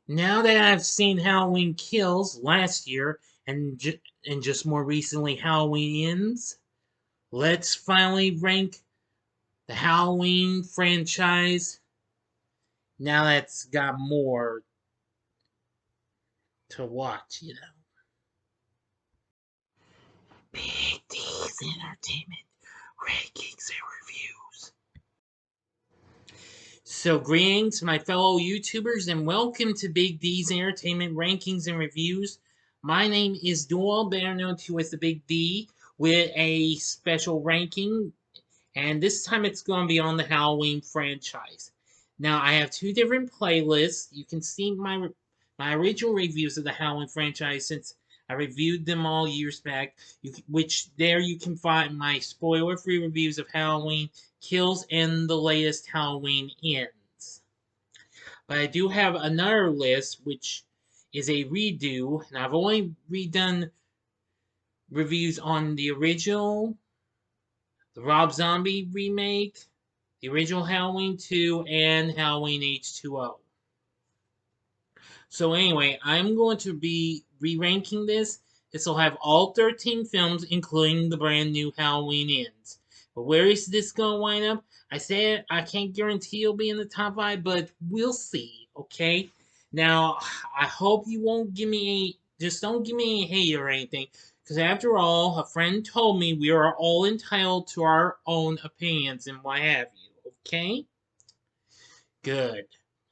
Now that I've seen Halloween Kills last year and just more recently Halloween Ends, let's finally rank the Halloween franchise. Now that's got more to watch. Big D's Entertainment Rankings and Reviews. So, greetings, my fellow YouTubers, and welcome to Big D's Entertainment Rankings and Reviews. My name is Doyle, better known to as the Big D, with a special ranking, and this time it's going to be on the Halloween franchise. Now, I have two different playlists. You can see my original reviews of the Halloween franchise since I reviewed them all years back. Which there you can find my spoiler-free reviews of Halloween Kills and the latest Halloween Ends. But I do have another list which is a redo, and I've only redone reviews on the original, the Rob Zombie remake, the original Halloween 2, and Halloween H2O. So anyway, I'm going to be re-ranking this. This will have all 13 films, including the brand new Halloween Ends. But where is this going to wind up? I said I can't guarantee it'll be in the top 5, but we'll see, okay? Now, I hope you won't give me just don't give me any hate or anything, because after all, a friend told me we are all entitled to our own opinions and what have you, okay? Good.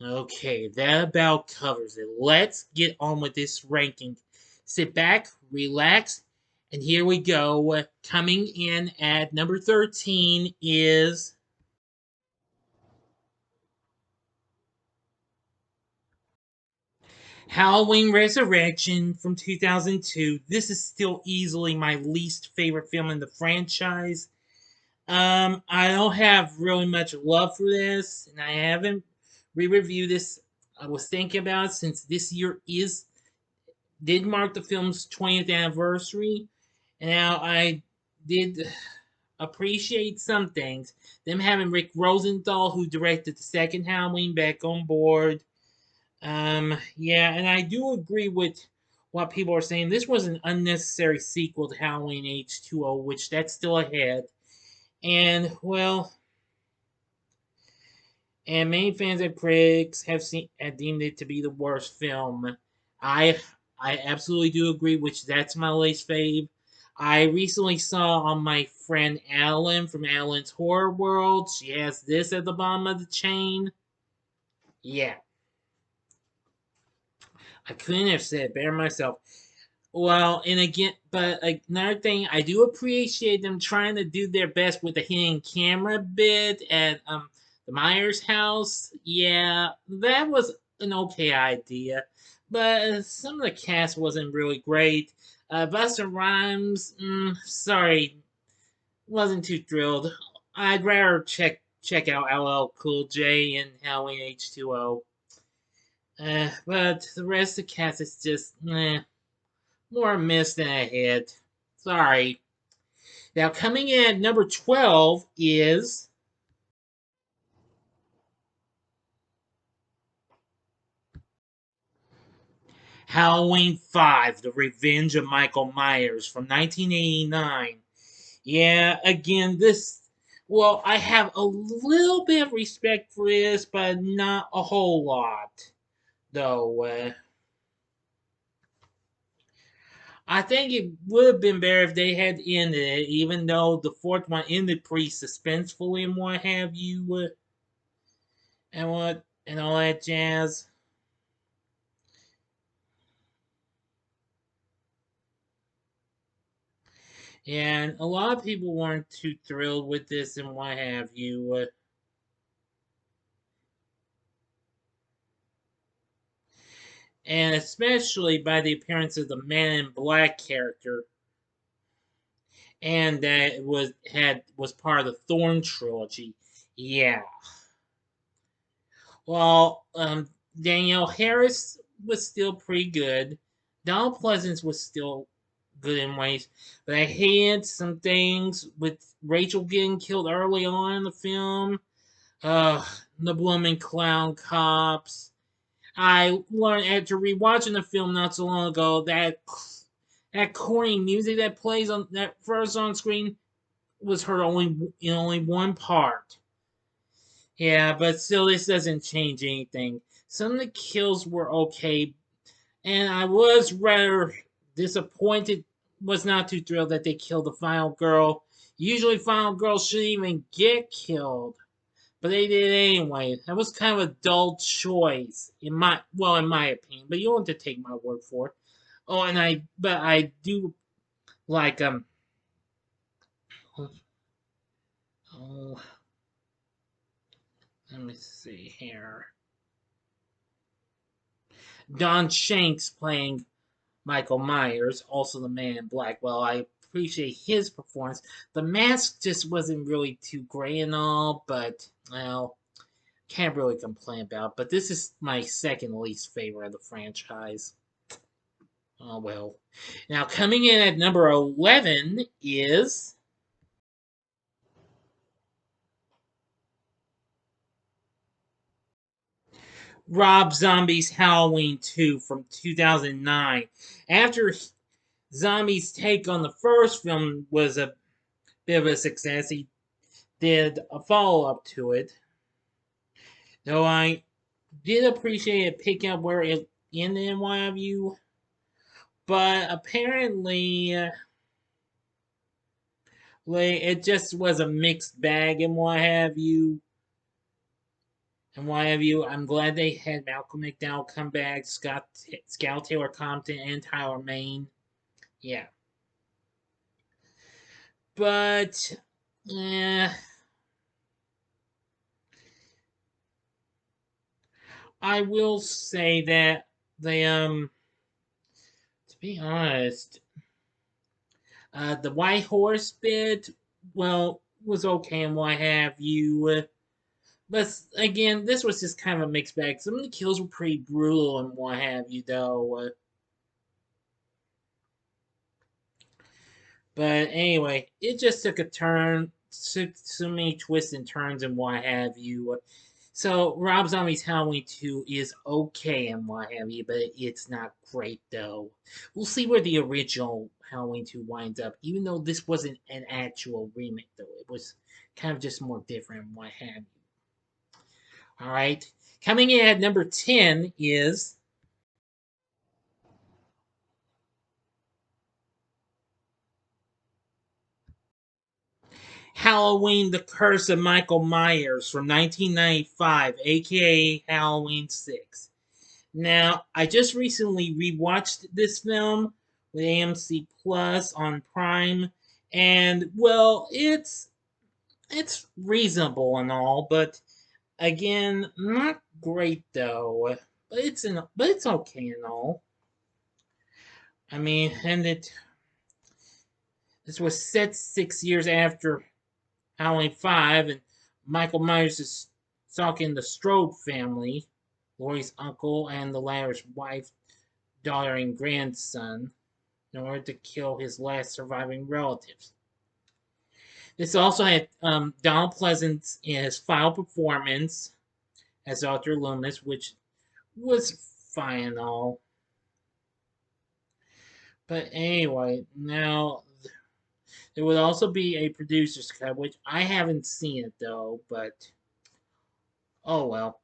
Okay, that about covers it. Let's get on with this ranking. Sit back, relax, and here we go. Coming in at number 13 is Halloween Resurrection from 2002. This is still easily my least favorite film in the franchise. I don't have really much love for this, and I haven't re-reviewed this. I was thinking about it since this year did mark the film's 20th anniversary. And now I did appreciate some things. Them having Rick Rosenthal, who directed the second Halloween, back on board. Yeah, and I do agree with what people are saying. This was an unnecessary sequel to Halloween H2O, which that's still ahead. And well, and many fans and critics have deemed it to be the worst film. I I absolutely do agree, which that's my least fave. I recently saw on my friend Alan from Alan's Horror World. She has this at the bottom of the chain. Yeah, I couldn't have said it better myself. Well, and again, but another thing, I do appreciate them trying to do their best with the hidden camera bit at the Myers house. Yeah, that was an okay idea, but some of the cast wasn't really great. Buster Rhymes, sorry, wasn't too thrilled. I'd rather check out LL Cool J and Halloween H2O. But the rest of the cast is just more miss than a hit. Sorry. Now, coming in at number 12 is Halloween 5, The Revenge of Michael Myers from 1989. Yeah, again, well, I have a little bit of respect for this, but not a whole lot, though. I think it would have been better if they had ended it, even though the fourth one ended pretty suspensefully and what have you, and all that jazz. And a lot of people weren't too thrilled with this and what have you. And especially by the appearance of the Man in Black character, and that was part of the Thorn trilogy. Yeah. Well, Danielle Harris was still pretty good. Donald Pleasance was still good in ways, but I hated some things with Rachel getting killed early on in the film. The blooming clown cops. I learned after rewatching the film not so long ago that corny music that plays on that first on screen was heard only in only one part. Yeah, but still, this doesn't change anything. Some of the kills were okay, and I was rather disappointed. Was not too thrilled that they killed the final girl. Usually, final girls shouldn't even get killed, but they did anyway. That was kind of a dull choice in my opinion. But you don't have to take my word for it. Oh, but I do like Oh, let me see here. Don Shanks playing Michael Myers, also the Man in Black. Well, I appreciate his performance. The mask just wasn't really too great and all, but well, can't really complain about. But this is my second least favorite of the franchise. Oh well. Now coming in at number 11 is Rob Zombie's Halloween 2 from 2009. After Zombie's take on the first film was a bit of a success, he did a follow up to it. Though I did appreciate it picking up where it ended in what have you, but apparently, like, it just was a mixed bag and what have you. And what have you. I'm glad they had Malcolm McDowell come back, Scout Taylor Compton, and Tyler Maine. Yeah. But, eh, I will say that they, to be honest, the White Horse bit, well, was okay and what have you. But again, this was just kind of a mixed bag. Some of the kills were pretty brutal and what have you, though. But anyway, it just took a turn, took so many twists and turns and what have you. So Rob Zombie's Halloween 2 is okay and what have you, but it's not great though. We'll see where the original Halloween 2 winds up, even though this wasn't an actual remake though. It was kind of just more different and what have you. Alright. Coming in at number 10 is Halloween: The Curse of Michael Myers from 1995, aka Halloween 6. Now, I just recently rewatched this film with AMC Plus on Prime, and well, it's reasonable and all, but again, not great though. But it's okay and all. I mean, and this was set 6 years after Halloween 5, and Michael Myers is stalking the Strode family, Laurie's uncle and the latter's wife, daughter, and grandson, in order to kill his last surviving relatives. This also had Donald Pleasance in his final performance as Dr. Loomis, which was fine and all. But anyway, now there would also be a producer's cut, which I haven't seen it though, but oh well.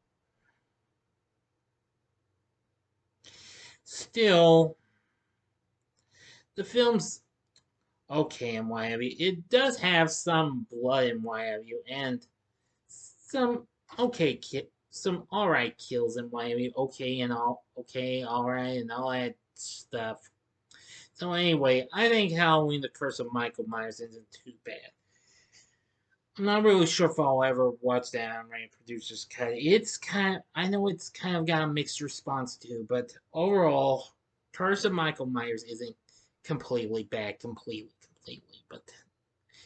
Still, the film's okay and what have you. It does have some blood and what have you, and some some alright kills and what have you. Okay and all, okay, alright, and all that stuff. So anyway, I think Halloween: The Curse of Michael Myers isn't too bad. I'm not really sure if I'll ever watch that on producer's cut. I know it's kind of got a mixed response too, but overall, Curse of Michael Myers isn't completely bad, completely. But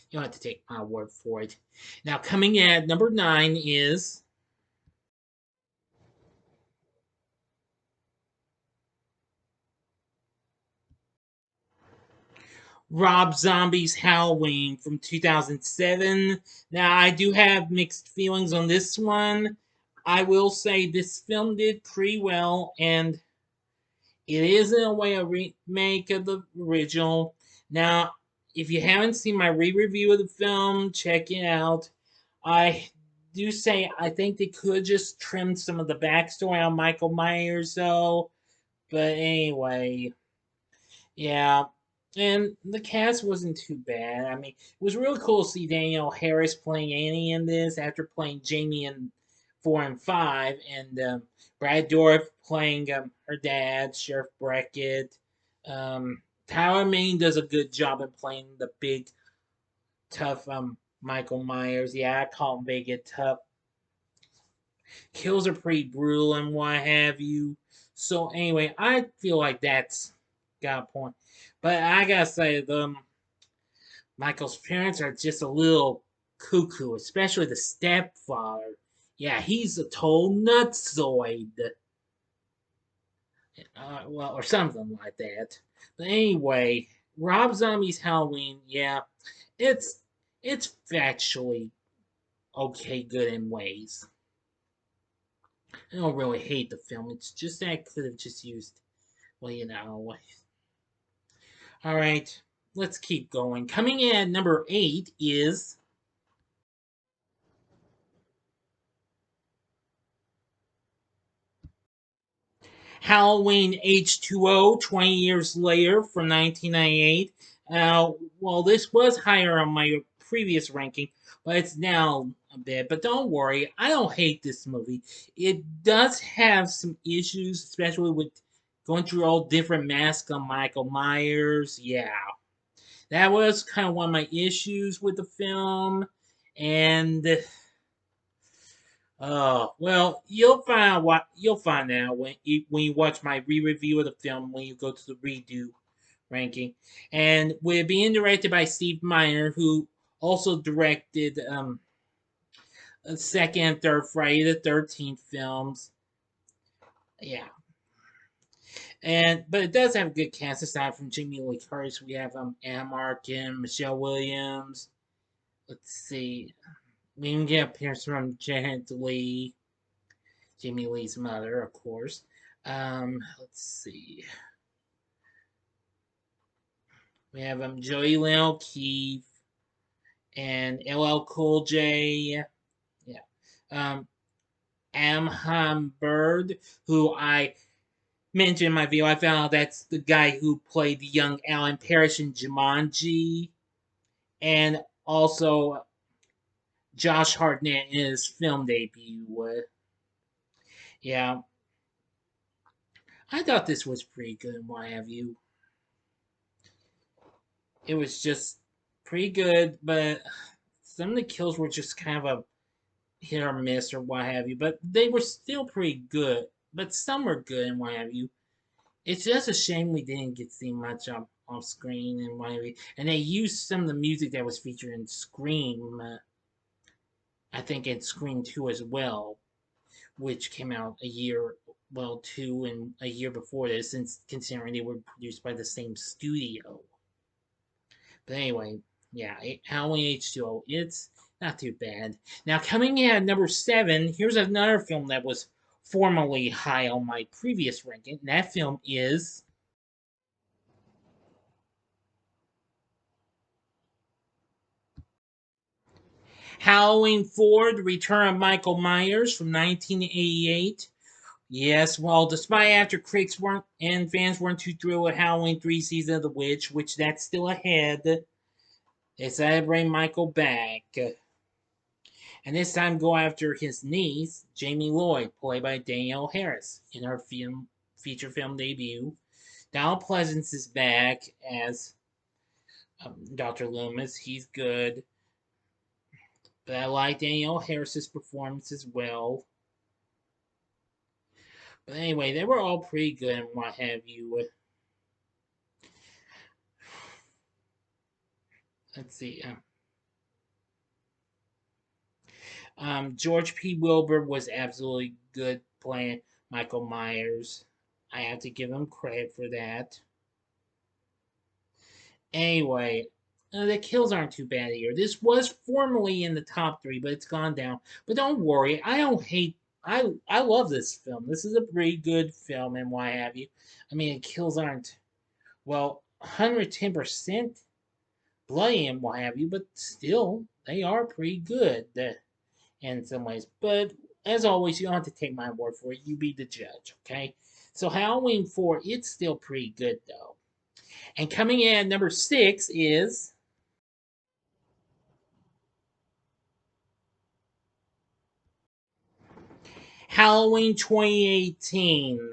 you don't have to take my word for it. Now, coming in at number 9 is Rob Zombie's Halloween from 2007. Now, I do have mixed feelings on this one. I will say this film did pretty well, and it is in a way a remake of the original. Now, if you haven't seen my re-review of the film, check it out. I do say I think they could just trim some of the backstory on Michael Myers, though. But anyway, yeah. And the cast wasn't too bad. I mean, it was really cool to see Danielle Harris playing Annie in this after playing Jamie in 4 and 5, and Brad Dourif playing her dad, Sheriff Brackett. Tyler Mane does a good job in playing the big, tough Michael Myers. Yeah, I call him big and tough. Kills are pretty brutal and what have you. So anyway, I feel like that's got a point. But I gotta say, Michael's parents are just a little cuckoo, especially the stepfather. Yeah, he's a total nutsoid. Well, or something like that. But anyway, Rob Zombie's Halloween, yeah, it's it's factually okay, good in ways. I don't really hate the film. It's just that I could have just used, well, All right, let's keep going. Coming in at number 8 is Halloween H2O 20 years later from 1998. Well, this was higher on my previous ranking, but it's now a bit. But don't worry, I don't hate this movie. It does have some issues, especially with going through all different masks on Michael Myers. Yeah, that was kind of one of my issues with the film. And well, you'll find out when you watch my re-review of the film when you go to the redo ranking, and we're being directed by Steve Miner, who also directed the second and third Friday the 13th films. Yeah, and but it does have a good cast aside from Jamie Lee Curtis. We have Anna Markin, Michelle Williams. Let's see, we can get appearance from Janet Lee. Jamie Lee's mother, of course. Let's see. We have Joey Lynn O'Keefe and LL Cool J. Yeah. Um, Amham Bird, who I mentioned in my video. I found out that's the guy who played the young Alan Parrish in Jumanji. And also Josh Hartnett in his film debut. Yeah. I thought this was pretty good and what have you. It was just pretty good, but some of the kills were just kind of a hit or miss or what have you. But they were still pretty good. But some were good and what have you. It's just a shame we didn't get to see much off screen and what have you. And they used some of the music that was featured in Scream. I think in Scream 2 as well, which came out a year, well, 2 and a year before this, since considering they were produced by the same studio. But anyway, yeah, Halloween H2O, it's not too bad. Now, coming in at number 7, here's another film that was formerly high on my previous ranking. And that film is Halloween 4, The Return of Michael Myers from 1988. Yes, well, despite after critics weren't and fans weren't too thrilled with Halloween 3 Season of the Witch, which that's still ahead, they decided to bring Michael back. And this time go after his niece, Jamie Lloyd, played by Danielle Harris, in her feature film debut. Donald Pleasance is back as Dr. Loomis. He's good. But I like Danielle Harris's performance as well. But anyway, they were all pretty good and what have you. Let's see. George P. Wilbur was absolutely good playing Michael Myers. I have to give him credit for that. Anyway, the kills aren't too bad here. This was formerly in the top 3, but it's gone down. But don't worry, I don't hate I love this film. This is a pretty good film and why have you. I mean, the kills aren't well 110% bloody and what have you, but still they are pretty good in some ways. But as always, you don't have to take my word for it. You be the judge, okay? So Halloween 4, it's still pretty good though. And coming in at number 6 is Halloween 2018,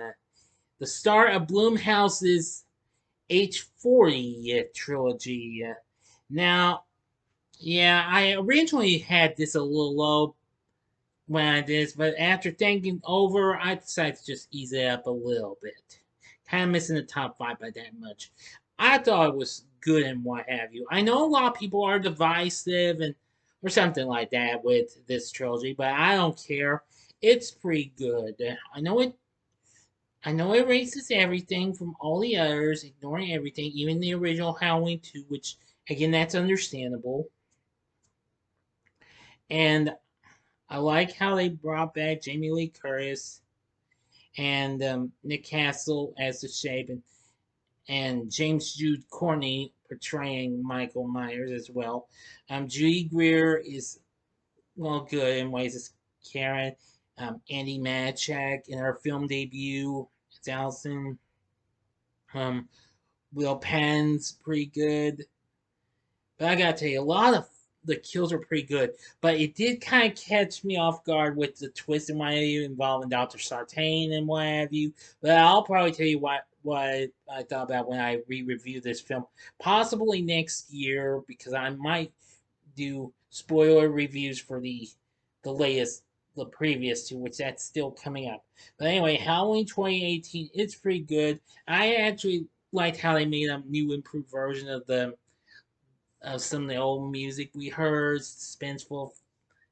the start of Blumhouse's H40 trilogy. Now, yeah, I originally had this a little low when I did this, but after thinking over, I decided to just ease it up a little bit. Kind of missing the top 5 by that much. I thought it was good and what have you. I know a lot of people are divisive and or something like that with this trilogy, but I don't care. It's pretty good. I know it erases everything from all the others, ignoring everything, even the original Halloween 2, which again that's understandable. And I like how they brought back Jamie Lee Curtis and Nick Castle as the Shape, and James Jude Corney portraying Michael Myers as well. Judy Greer is well good in ways as Karen. Andy Madchak in her film debut as Allison. Um, Will Penn's pretty good. But I gotta tell you, a lot of the kills are pretty good. But it did kind of catch me off guard with the twist and why you involving Dr. Sartain and what have you. But I'll probably tell you what I thought about when I re-review this film. Possibly next year, because I might do spoiler reviews for the latest the previous two, which that's still coming up. But anyway, Halloween 2018, it's pretty good. I actually liked how they made a new improved version of the of some of the old music we heard, suspenseful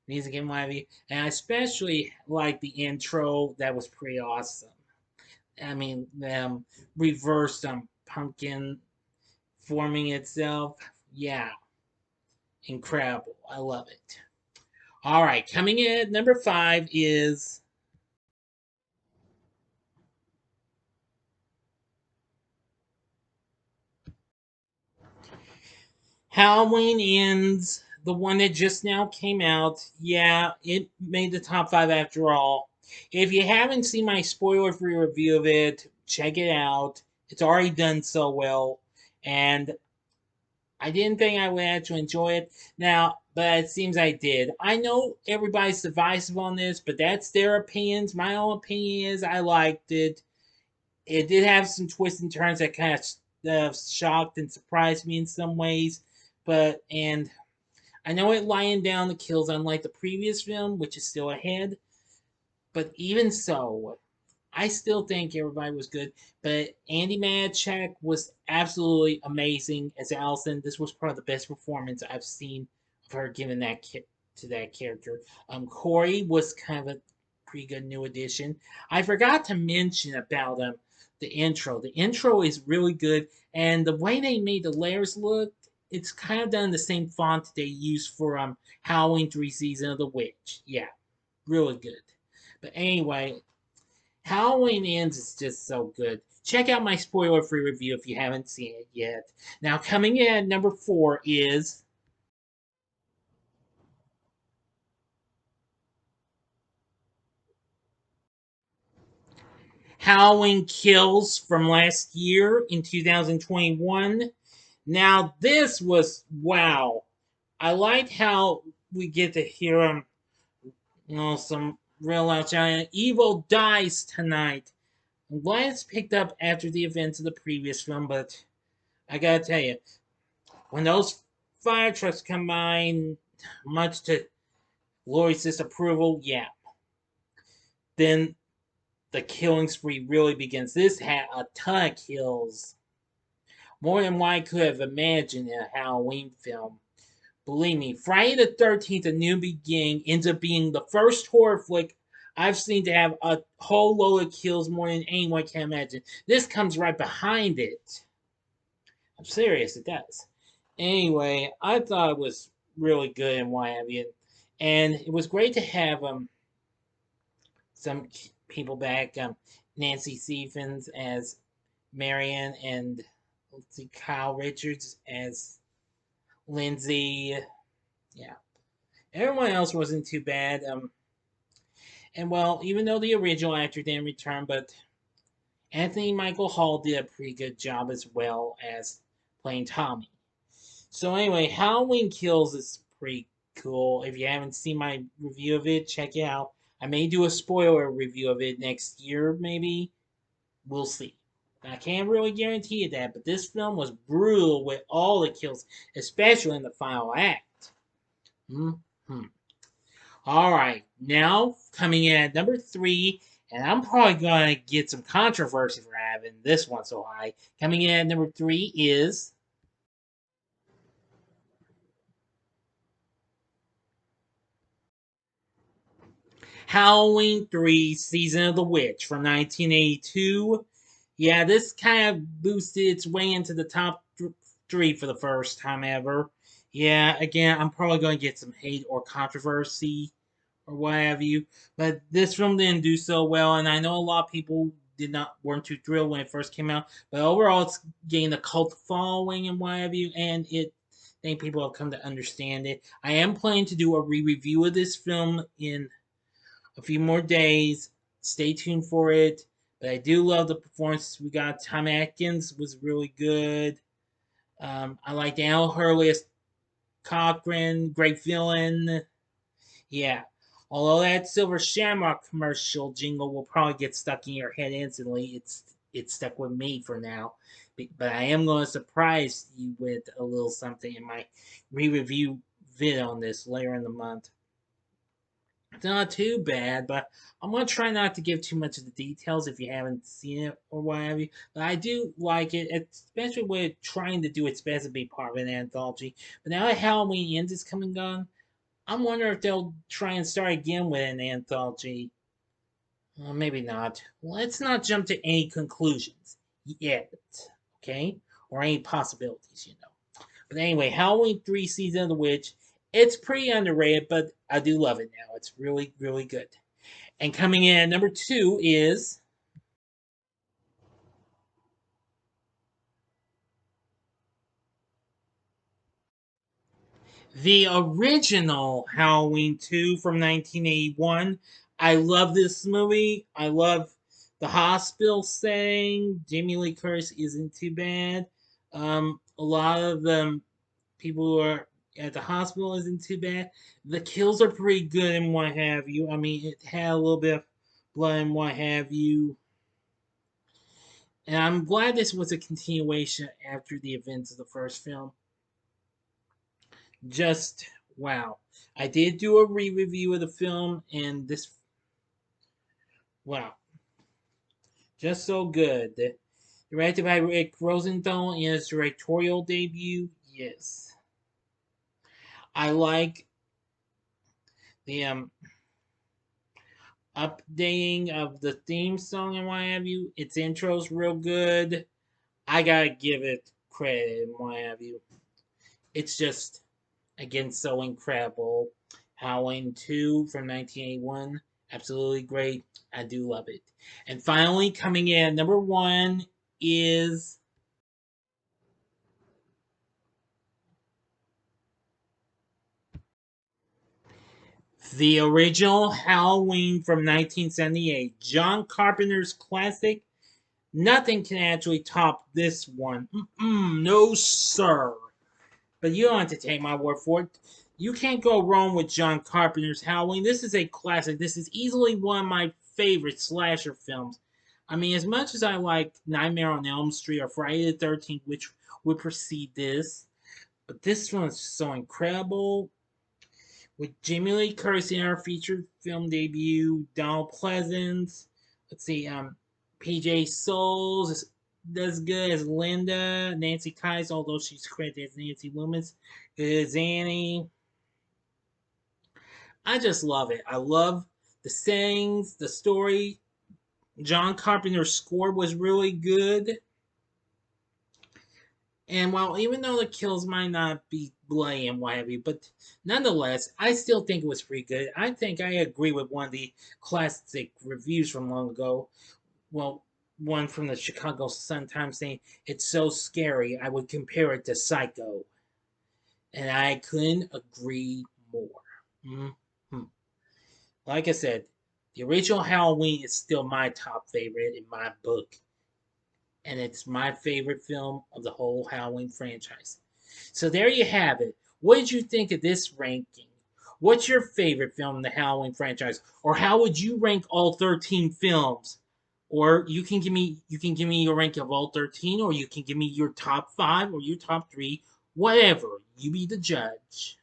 music and what have you. And I especially like the intro. That was pretty awesome. I mean, reversed pumpkin forming itself. Yeah, incredible. I love it. All right, coming in at number 5 is Halloween Ends, the one that just now came out. Yeah, it made the top 5 after all. If you haven't seen my spoiler free review of it, check it out. It's already done so well. And I didn't think I would actually enjoy it. Now, but it seems I did. I know everybody's divisive on this, but that's their opinions. My own opinion is I liked it. It did have some twists and turns that kind of shocked and surprised me in some ways. And I know it lying down the kills, unlike the previous film, which is still ahead. But even so, I still think everybody was good. But Andy Madchak was absolutely amazing as Allison. This was probably the best performance I've seen of her given to that character. Corey was kind of a pretty good new addition. I forgot to mention about the intro. The intro is really good, and the way they made the layers look, it's kind of done the same font they used for Halloween 3 Season of the Witch. Yeah, really good. But anyway, Halloween Ends is just so good. Check out my spoiler free review if you haven't seen it yet. Now, coming in at number 4 is Halloween Kills from last year in 2021. Now, this was wow. I like how we get to hear some real loud shouting. Evil dies tonight. I'm glad it's picked up after the events of the previous film, but I gotta tell you, when those fire trucks come by, much to Lori's disapproval, yeah, then the killing spree really begins. This had a ton of kills, more than one could have imagined in a Halloween film. Believe me, Friday the 13th, A New Beginning ends up being the first horror flick I've seen to have a whole load of kills more than anyone can imagine. This comes right behind it. I'm serious, it does. Anyway, I thought it was really good and what have you. And it was great to have some people back. Nancy Stephens as Marion, and let's see, Kyle Richards as Lindsay. Yeah, everyone else wasn't too bad. And well, even though the original actor didn't return, but Anthony Michael Hall did a pretty good job as well as playing Tommy. So anyway, Halloween Kills is pretty cool. If you haven't seen my review of it, check it out. I may do a spoiler review of it next year, maybe. We'll see. I can't really guarantee you that, but this film was brutal with all the kills, especially in the final act. Mm-hmm. All right, now coming in at number 3, and I'm probably going to get some controversy for having this one so high. Coming in at number 3 is Halloween 3 Season of the Witch from 1982. Yeah, this kind of boosted its way into the top 3 for the first time ever. Yeah, again, I'm probably going to get some hate or controversy or what have you, but this film didn't do so well, and I know a lot of people weren't too thrilled when it first came out, but overall it's gained a cult following and what have you, and I think people have come to understand it. I am planning to do a re-review of this film in a few more days. Stay tuned for it. But I do love the performances we got. Tom Atkins was really good. I like Daniel Hurley as Cochran, great villain. Yeah. Although that Silver Shamrock commercial jingle will probably get stuck in your head instantly, it's stuck with me for now. But I am going to surprise you with a little something in my re-review vid on this later in the month. It's not too bad, but I'm gonna try not to give too much of the details if you haven't seen it or what have you. But I do like it, especially with trying to do its best to be part of an anthology. But now that Halloween Ends is coming on, I'm wondering if they'll try and start again with an anthology. Well, maybe not. Let's not jump to any conclusions yet, okay? Or any possibilities, you know. But anyway, Halloween 3 Season of the Witch, it's pretty underrated, but I do love it now. It's really, really good. And coming in at number 2 is the original Halloween 2 from 1981. I love this movie. I love the hospital setting. Jamie Lee Curtis isn't too bad. A lot of people who are at the hospital isn't too bad. The kills are pretty good and what have you. I mean, it had a little bit of blood and what have you. And I'm glad this was a continuation after the events of the first film. Just wow. I did do a re-review of the film, and this wow, just so good. Directed by Rick Rosenthal in his directorial debut. Yes, I like the updating of the theme song and what have you. Its intro's real good. I gotta give it credit and what have you. It's just again so incredible. Halloween 2 from 1981, absolutely great. I do love it. And finally, coming in at number 1 is the original Halloween from 1978, John Carpenter's classic. Nothing can actually top this one. No, sir. But you don't have to take my word for it. You can't go wrong with John Carpenter's Halloween. This is a classic. This is easily one of my favorite slasher films. I mean, as much as I like Nightmare on Elm Street or Friday the 13th, which would precede this, but this one is so incredible. With Jamie Lee Curtis in her feature film debut, Donald Pleasance, let's see, PJ Souls does good as Linda, Nancy Kice, although she's credited as Nancy Loomis, is Annie. I just love it. I love the settings, the story. John Carpenter's score was really good. And while even though the kills might not be blame and what have you. But nonetheless, I still think it was pretty good. I think I agree with one of the classic reviews from long ago. Well, one from the Chicago Sun-Times saying it's so scary I would compare it to Psycho, and I couldn't agree more. Mm-hmm. Like I said, the original Halloween is still my top favorite in my book, and it's my favorite film of the whole Halloween franchise. So there you have it. What did you think of this ranking? What's your favorite film in the Halloween franchise? Or how would you rank all 13 films? Or you can give me your rank of all 13, or you can give me your top 5 or your top 3, whatever. You be the judge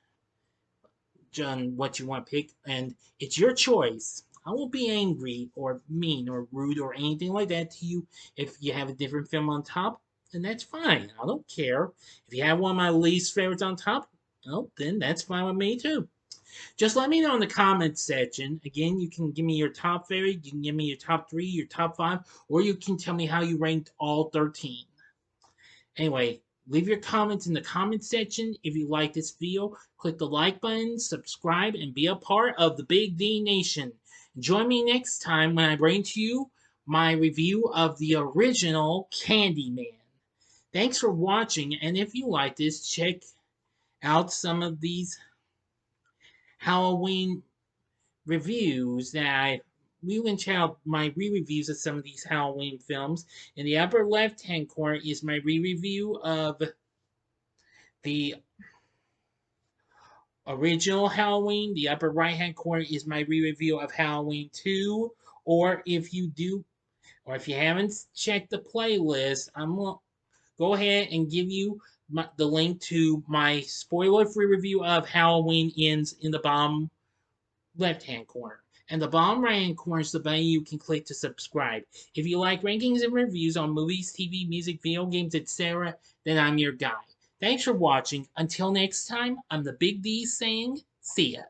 on what you want to pick, and it's your choice. I won't be angry or mean or rude or anything like that to you if you have a different film on top, and that's fine. I don't care. If you have one of my least favorites on top, well, then that's fine with me too. Just let me know in the comments section. Again, you can give me your top favorite, you can give me your top 3, your top 5, or you can tell me how you ranked all 13. Anyway, leave your comments in the comment section. If you like this video, click the like button, subscribe, and be a part of the Big D Nation. Join me next time when I bring to you my review of the original Candyman. Thanks for watching, and if you like this, check out some of these Halloween reviews that we can check out my re-reviews of some of these Halloween films. In the upper left-hand corner is my re-review of the original Halloween. The upper right-hand corner is my re-review of Halloween 2. Or if you haven't checked the playlist, I'm gonna go ahead and give you the link to my spoiler-free review of Halloween Ends in the bottom left-hand corner. And the bottom right-hand corner is the button you can click to subscribe. If you like rankings and reviews on movies, TV, music, video games, etc., then I'm your guy. Thanks for watching. Until next time, I'm the Big D saying, see ya.